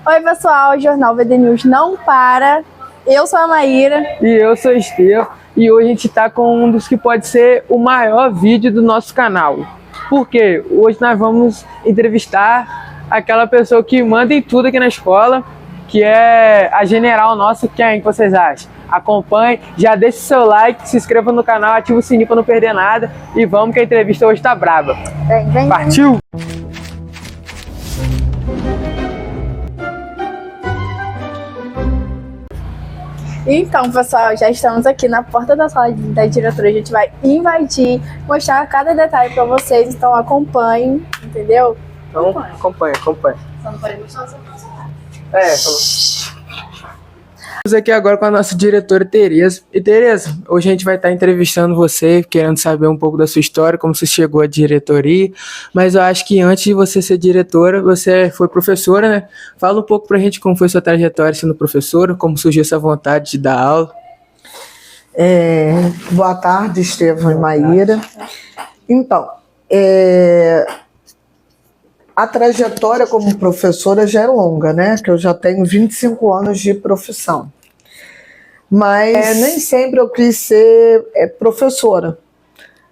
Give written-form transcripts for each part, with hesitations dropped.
Oi pessoal, o Jornal VD News não para. Eu sou a Maíra. E eu sou o Estevão. E hoje a gente está com um dos que pode ser o maior vídeo do nosso canal. Por quê? Hoje nós vamos entrevistar aquela pessoa que manda em tudo aqui na escola, que é a general nossa. Quem que vocês acham? Acompanhe, já deixe seu like, se inscreva no canal, ativa o sininho para não perder nada. E vamos que a entrevista hoje tá braba. Vem. Partiu! Então, pessoal, já estamos aqui na porta da sala da diretora. A gente vai invadir, mostrar cada detalhe para vocês. Então, acompanhem, entendeu? Então, acompanha. Só não pode mostrar o seu braço. Estamos aqui agora com a nossa diretora Tereza. E Tereza, hoje a gente vai estar entrevistando você, querendo saber um pouco da sua história, como você chegou à diretoria. Mas eu acho que antes de você ser diretora, você foi professora, né? Fala um pouco pra gente como foi sua trajetória sendo professora, como surgiu essa vontade de dar aula. Boa tarde, Estevão e Maíra. Então, a trajetória como professora já é longa, né? Que eu já tenho 25 anos de profissão. Mas nem sempre eu quis ser professora,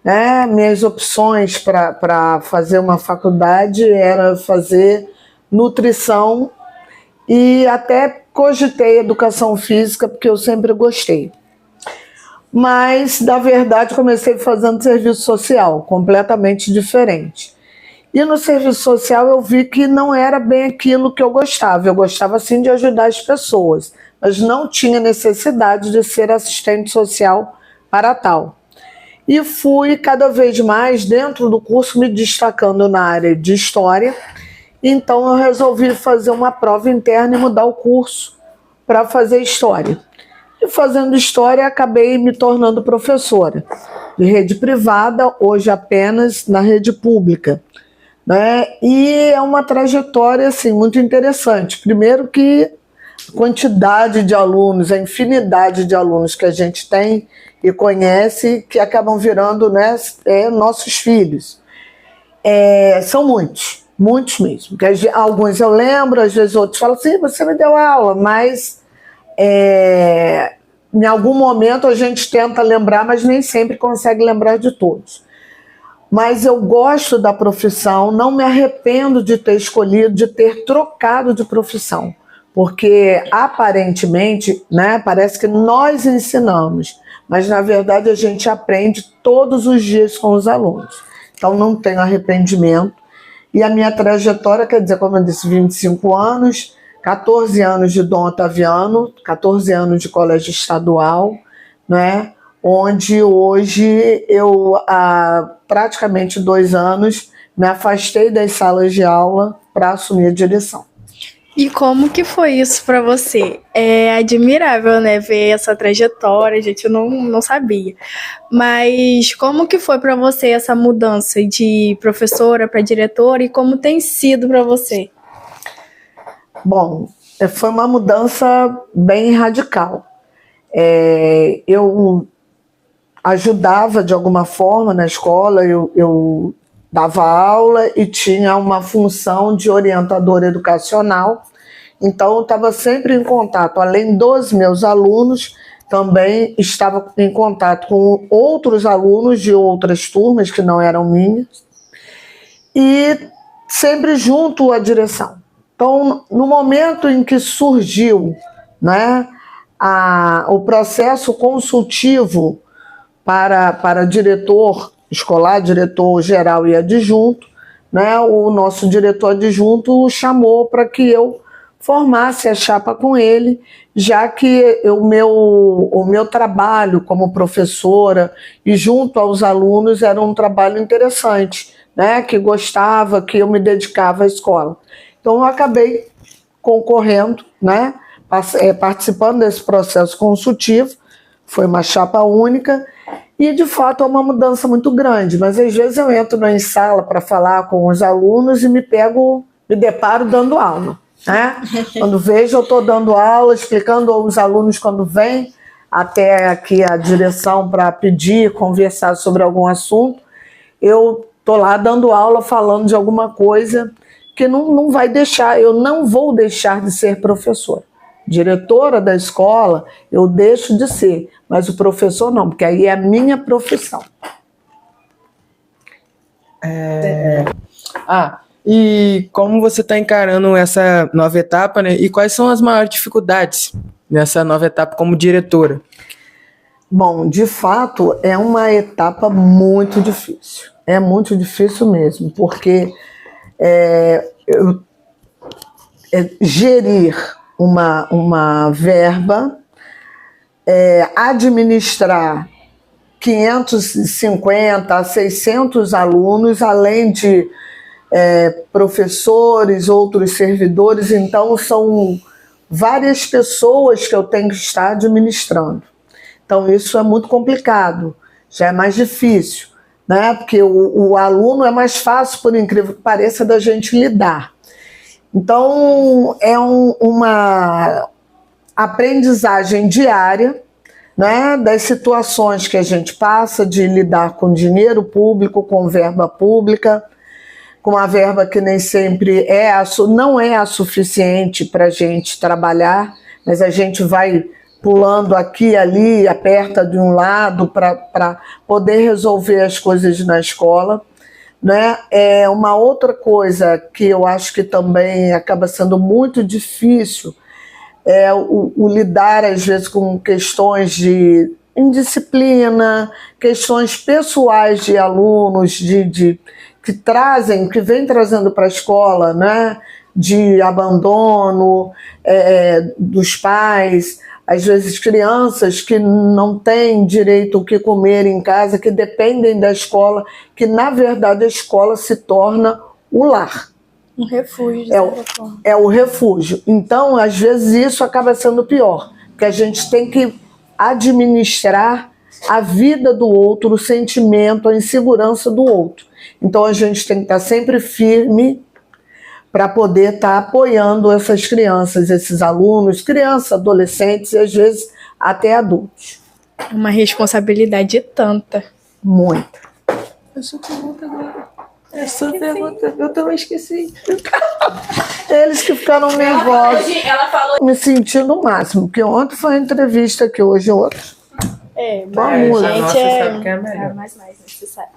né? Minhas opções para fazer uma faculdade era fazer nutrição e até cogitei educação física, porque eu sempre gostei. Mas, na verdade, comecei fazendo serviço social, completamente diferente. E no serviço social eu vi que não era bem aquilo que eu gostava. Eu gostava sim de ajudar as pessoas, mas não tinha necessidade de ser assistente social para tal. E fui cada vez mais dentro do curso me destacando na área de história. Então eu resolvi fazer uma prova interna e mudar o curso para fazer história. E fazendo história acabei me tornando professora de rede privada, hoje apenas na rede pública. Né? E é uma trajetória assim, muito interessante. Primeiro que a quantidade de alunos, a infinidade de alunos que a gente tem e conhece, que acabam virando, né, nossos filhos. São muitos mesmo. Porque alguns eu lembro, às vezes outros falam assim, você me deu aula, mas em algum momento a gente tenta lembrar, mas nem sempre consegue lembrar de todos. Mas eu gosto da profissão, não me arrependo de ter escolhido, de ter trocado de profissão. Porque, aparentemente, né, parece que nós ensinamos, mas, na verdade, a gente aprende todos os dias com os alunos. Então, não tenho arrependimento. E a minha trajetória, quer dizer, como eu disse, 25 anos, 14 anos de Dom Otaviano, 14 anos de colégio estadual, né? Onde hoje eu, há praticamente 2 anos, me afastei das salas de aula para assumir a direção. E como que foi isso para você? É admirável, né, ver essa trajetória, gente, eu não sabia. Mas como que foi para você essa mudança de professora para diretora e como tem sido para você? Bom, foi uma mudança bem radical. Eu ajudava de alguma forma na escola, eu dava aula e tinha uma função de orientadora educacional, então eu estava sempre em contato, além dos meus alunos, também estava em contato com outros alunos de outras turmas que não eram minhas, e sempre junto à direção. Então, no momento em que surgiu, né, o processo consultivo para diretor escolar, diretor geral e adjunto, né, o nosso diretor adjunto chamou para que eu formasse a chapa com ele, já que o meu trabalho como professora e junto aos alunos era um trabalho interessante, né, que gostava, que eu me dedicava à escola. Então eu acabei concorrendo, né, participando desse processo consultivo, foi uma chapa única. E, de fato, é uma mudança muito grande. Mas, às vezes, eu entro na sala para falar com os alunos e me deparo dando aula. Né? Quando vejo, eu estou dando aula, explicando aos alunos quando vêm até aqui a direção para pedir, conversar sobre algum assunto. Eu estou lá dando aula, falando de alguma coisa que não vai deixar, eu não vou deixar de ser professora. Diretora da escola, eu deixo de ser, mas o professor não, porque aí é a minha profissão. E como você está encarando essa nova etapa, né? E quais são as maiores dificuldades nessa nova etapa como diretora? Bom, de fato, é uma etapa muito difícil. É muito difícil mesmo, porque gerir uma verba, administrar 550 a 600 alunos, além de professores, outros servidores, então são várias pessoas que eu tenho que estar administrando. Então isso é muito complicado, já é mais difícil, né? Porque o aluno é mais fácil, por incrível que pareça, da gente lidar. Então é uma aprendizagem diária, né, das situações que a gente passa de lidar com dinheiro público, com verba pública, com uma verba que nem sempre não é a suficiente para a gente trabalhar, mas a gente vai pulando aqui e ali, aperta de um lado para poder resolver as coisas na escola. Né? Uma outra coisa que eu acho que também acaba sendo muito difícil é o lidar, às vezes, com questões de indisciplina, questões pessoais de alunos, que vem trazendo para a escola, né? De abandono dos pais, às vezes crianças que não têm direito ao que comer em casa, que dependem da escola, que na verdade a escola se torna o lar. Um refúgio. É o refúgio. Então, às vezes, isso acaba sendo pior, porque a gente tem que administrar a vida do outro, o sentimento, a insegurança do outro. Então, a gente tem que estar sempre firme para poder estar apoiando essas crianças, esses alunos, crianças, adolescentes e, às vezes, até adultos. Uma responsabilidade tanta. Muita. Essa pergunta agora. Essa pergunta eu também esqueci. Eles que ficaram nervosos. Ela falou. Me senti no máximo, porque ontem foi uma entrevista que hoje é outra. Vamos, a nossa sabe que é melhor. Mais, você sabe.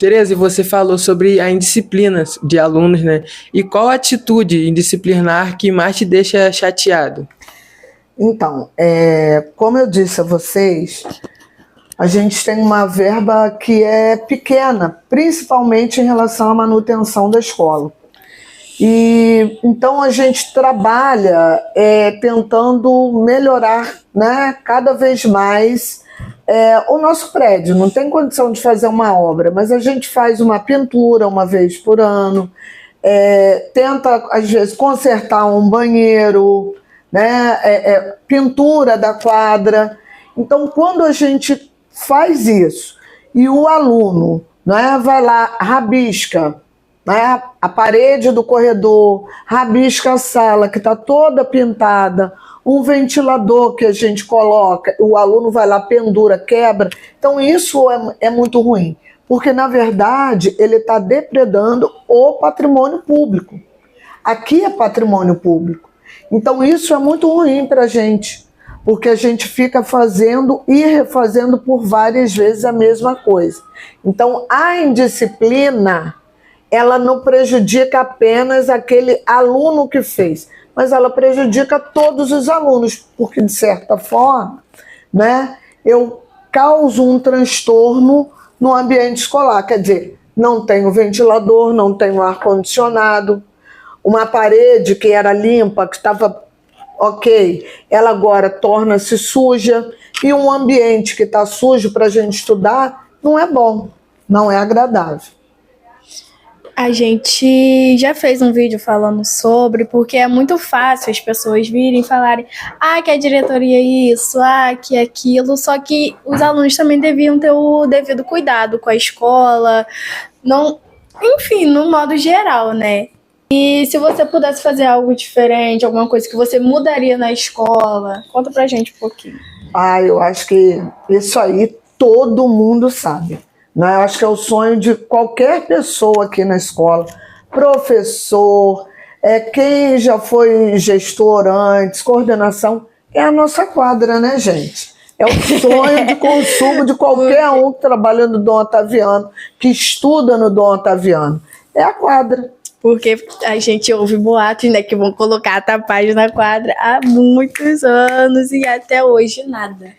Tereza, e você falou sobre a indisciplina de alunos, né? E qual a atitude indisciplinar que mais te deixa chateado? Então, como eu disse a vocês, a gente tem uma verba que é pequena, principalmente em relação à manutenção da escola. E então a gente trabalha tentando melhorar, né, cada vez mais o nosso prédio. Não tem condição de fazer uma obra, mas a gente faz uma pintura uma vez por ano, tenta, às vezes, consertar um banheiro, né, pintura da quadra. Então, quando a gente faz isso e o aluno, né, vai lá, rabisca, né, a parede do corredor, rabisca a sala que está toda pintada, um ventilador que a gente coloca, o aluno vai lá, pendura, quebra. Então isso é muito ruim, porque na verdade ele está depredando o patrimônio público. Aqui é patrimônio público. Então isso é muito ruim para a gente, porque a gente fica fazendo e refazendo por várias vezes a mesma coisa. Então a indisciplina, ela não prejudica apenas aquele aluno que fez, mas ela prejudica todos os alunos, porque de certa forma, né, eu causo um transtorno no ambiente escolar. Quer dizer, não tenho ventilador, não tenho ar-condicionado, uma parede que era limpa, que estava ok, ela agora torna-se suja, e um ambiente que está sujo para a gente estudar não é bom, não é agradável. A gente já fez um vídeo falando sobre, porque é muito fácil as pessoas virem e falarem que a diretoria é isso, que é aquilo, só que os alunos também deviam ter o devido cuidado com a escola, enfim, no modo geral, né? E se você pudesse fazer algo diferente, alguma coisa que você mudaria na escola, conta pra gente um pouquinho. Eu acho que isso aí todo mundo sabe. Eu acho que é o sonho de qualquer pessoa aqui na escola, professor, quem já foi gestor antes, coordenação, é a nossa quadra, né, gente? É o sonho de consumo de qualquer um que trabalha no Dom Otaviano, que estuda no Dom Otaviano. É a quadra. Porque a gente ouve boatos, né, que vão colocar a Tapaz na quadra há muitos anos e até hoje nada.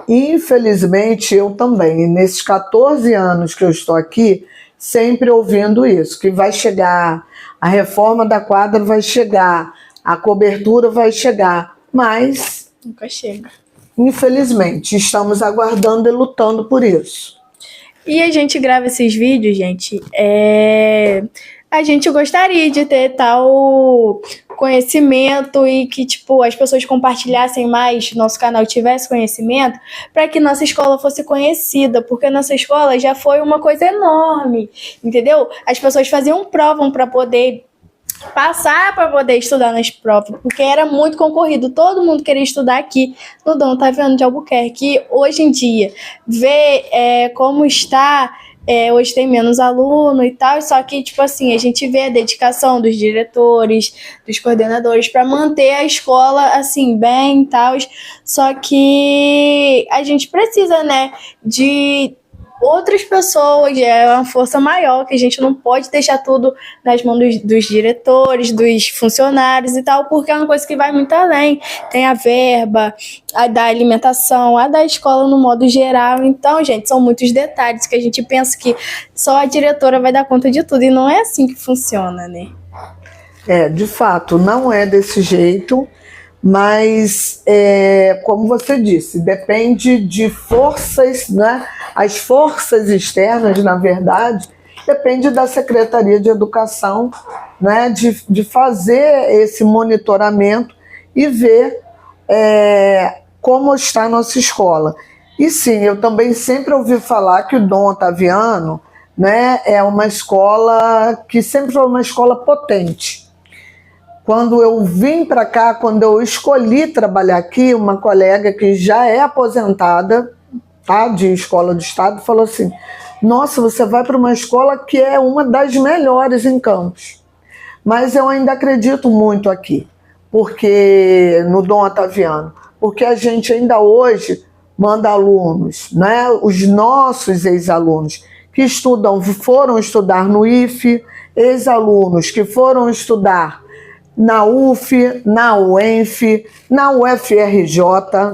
Infelizmente eu também, nesses 14 anos que eu estou aqui, sempre ouvindo isso, que vai chegar, a reforma da quadra vai chegar, a cobertura vai chegar, mas nunca chega. Infelizmente, estamos aguardando e lutando por isso. E a gente grava esses vídeos, gente, a gente gostaria de ter tal conhecimento e que, tipo, as pessoas compartilhassem mais, nosso canal tivesse conhecimento, para que nossa escola fosse conhecida, porque nossa escola já foi uma coisa enorme, entendeu? As pessoas faziam prova para poder passar para poder estudar nas provas, porque era muito concorrido, todo mundo queria estudar aqui no Dom Otaviano de Albuquerque. Hoje em dia, ver como está, hoje tem menos aluno e tal, só que, tipo assim, a gente vê a dedicação dos diretores, dos coordenadores para manter a escola, assim, bem e tal, só que a gente precisa, né, de outras pessoas, é uma força maior, que a gente não pode deixar tudo nas mãos dos diretores, dos funcionários e tal, porque é uma coisa que vai muito além. Tem a verba, a da alimentação, a da escola no modo geral. Então, gente, são muitos detalhes que a gente pensa que só a diretora vai dar conta de tudo, e não é assim que funciona, né? De fato, não é desse jeito, mas, como você disse, depende de forças, né? As forças externas, na verdade, depende da Secretaria de Educação, né? De fazer esse monitoramento e ver como está a nossa escola. E sim, eu também sempre ouvi falar que o Dom Otaviano, né, é uma escola que sempre foi uma escola potente. Quando eu vim para cá, quando eu escolhi trabalhar aqui, uma colega que já é aposentada, tá, de escola do estado, falou assim: nossa, você vai para uma escola que é uma das melhores em Campos. Mas eu ainda acredito muito aqui, porque no Dom Otaviano, porque a gente ainda hoje manda alunos, né, os nossos ex-alunos que foram estudar no IFE, ex-alunos que foram estudar na UF, na UENF, na UFRJ,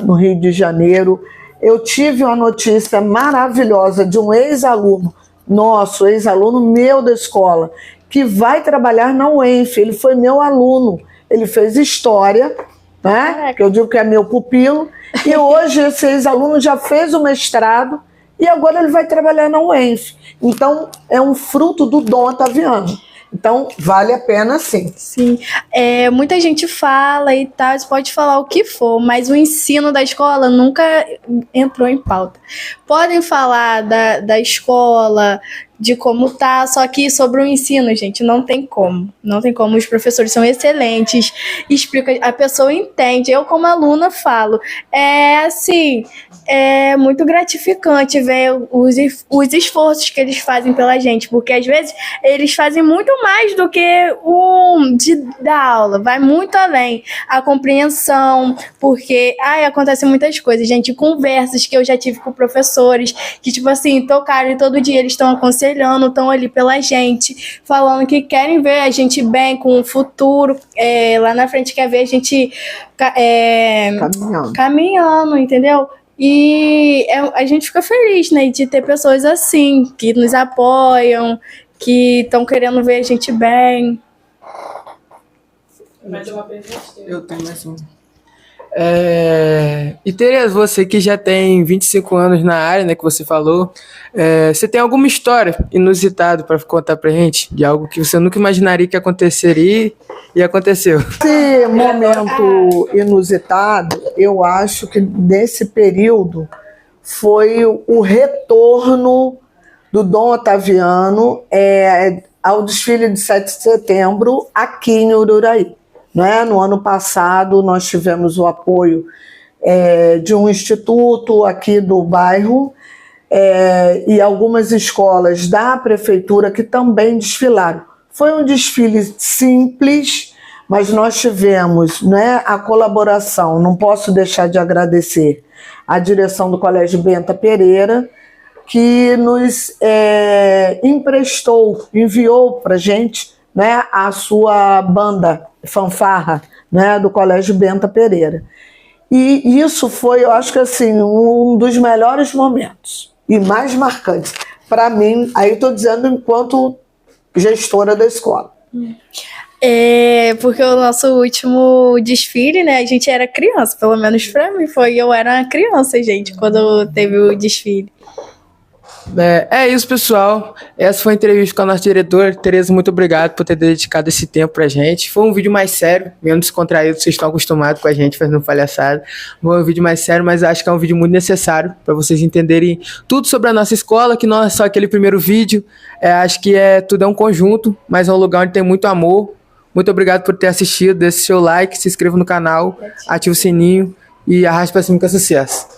no Rio de Janeiro. Eu tive uma notícia maravilhosa de um ex-aluno nosso, ex-aluno meu da escola, que vai trabalhar na UENF. Ele foi meu aluno, ele fez história, né? Que eu digo que é meu pupilo, e hoje esse ex-aluno já fez o mestrado e agora ele vai trabalhar na UENF. Então, é um fruto do Dom Otaviano. Então, vale a pena sim. Sim. Muita gente fala e tal, você pode falar o que for, mas o ensino da escola nunca entrou em pauta. Podem falar da escola, de como tá, só que sobre o ensino, gente, não tem como. Não tem como, os professores são excelentes, explica, a pessoa entende. Eu, como aluna, falo. É muito gratificante ver os esforços que eles fazem pela gente, porque às vezes eles fazem muito mais do que da aula, vai muito além. A compreensão, porque acontecem muitas coisas, gente, conversas que eu já tive com professores, que tipo assim, tocaram e todo dia eles estão aconselhando, estão ali pela gente, falando que querem ver a gente bem com o futuro, lá na frente quer ver a gente caminhando, entendeu? E a gente fica feliz, né, de ter pessoas assim, que nos apoiam, que estão querendo ver a gente bem. Eu tenho mais um. E Tereza, você que já tem 25 anos na área, né, que você falou, você tem alguma história inusitada para contar pra gente? De algo que você nunca imaginaria que aconteceria e aconteceu? Esse momento inusitado, eu acho que nesse período foi o retorno do Dom Otaviano ao desfile de 7 de setembro aqui em Ururaí. No ano passado, nós tivemos o apoio de um instituto aqui do bairro e algumas escolas da prefeitura que também desfilaram. Foi um desfile simples, mas nós tivemos, né, a colaboração, não posso deixar de agradecer a direção do Colégio Benta Pereira, que nos enviou para a gente, né, a sua banda fanfarra, né, do Colégio Benta Pereira. E isso foi, eu acho que assim, um dos melhores momentos e mais marcantes. Para mim, aí estou dizendo enquanto gestora da escola. Porque o nosso último desfile, né, a gente era criança, pelo menos pra mim eu era criança, gente, quando teve o desfile. É isso, pessoal. Essa foi a entrevista com a nossa diretora. Tereza, muito obrigado por ter dedicado esse tempo pra gente. Foi um vídeo mais sério, menos descontraído, vocês estão acostumados com a gente fazendo palhaçada. Foi um vídeo mais sério, mas acho que é um vídeo muito necessário para vocês entenderem tudo sobre a nossa escola, que não é só aquele primeiro vídeo. Acho que tudo é um conjunto, mas é um lugar onde tem muito amor. Muito obrigado por ter assistido. Deixe seu like, se inscreva no canal, ative o sininho e arraste pra cima com sucesso.